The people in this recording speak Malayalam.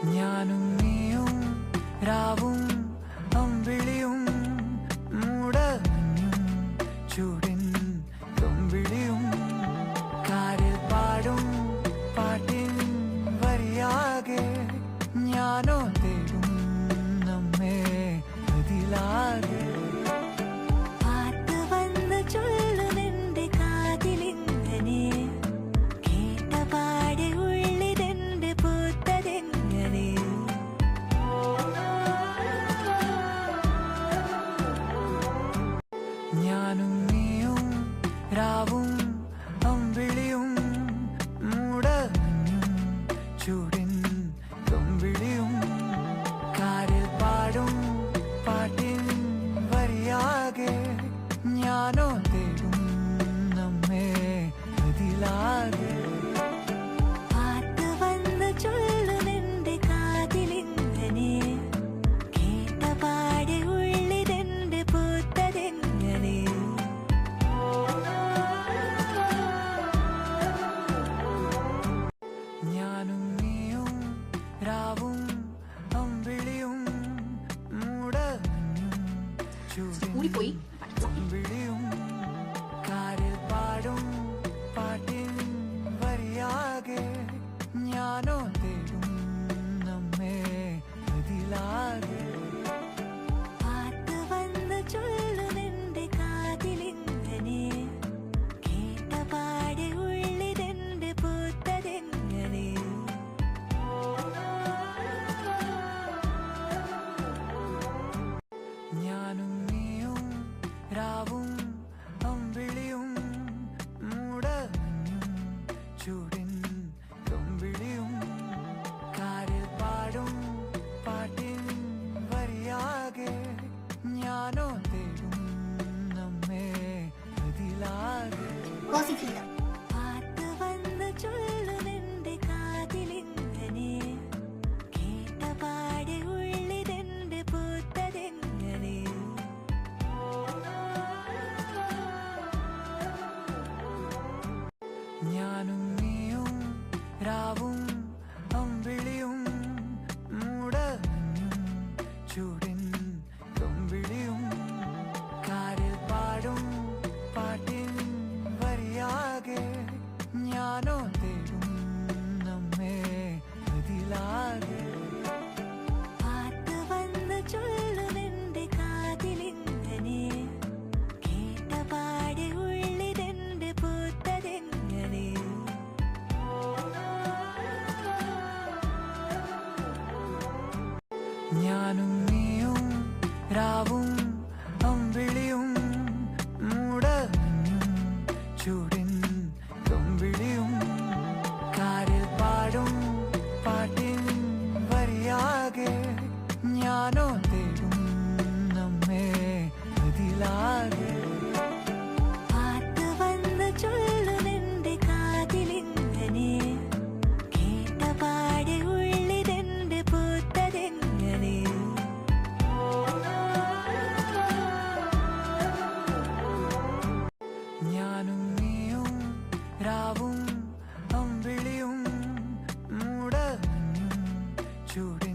ഞാനും നീയും രാവും അമ്പിളിയും മൂടമഞ്ഞും ചൂടിൻ തുമ്പിളിയും കാരിൽ പാടും പാട്ടിൻ വരിയാകെ ഞാനോ തേടും നമ്മെ അതിലാകെ ഞാനും നീയും രാവും അമ്പിളിയും മൂടമഞ്ഞും ചൂടിൻ തുമ്പിളിയും കാരിൽ പാടും പാട്ടിൻ വരിയാകെ ഞാനോ തേടും നമ്മെ അതിലാകെ ഞാനും നീയും രാവും അമ്പിളിയും മൂടമഞ്ഞും ചൂടിൻ തുമ്പിളിയും കാരിൽ പാടും പാട്ടിൻ വരിയാകെ ഞാനോ തേടും നമ്മെ അതിലാകെ ഞാനും നീയും രാവും അമ്പിളിയും മൂടമഞ്ഞും ചൂടിൻ തുമ്പിളിയും കാരിൽ പാടും പാട്ടിൻ വരിയാകെ ഞാനോ തേടും നമ്മെ അതിലാകെ ഞാനും നീയും രാവും അമ്പിളിയും മൂടമഞ്ഞും ചൂടിൻ തുമ്പിളിയും കാരിൽ പാടും പാട്ടിൻ വരിയാകെ ഞാനോ തേടും നമ്മെ അതിലാകെ ഞാനും നീയും രാവും അമ്പിളിയും മൂടമഞ്ഞും ചൂടിൻ തുമ്പിളിയും കാരിൽ പാടും പാട്ടിൻ വരിയാകെ ഞാനോ തേടും നമ്മെ അതിലാകെ ഞാനും നീയും രാവും അമ്പിളിയും മൂടമഞ്ഞും ചൂടിൻ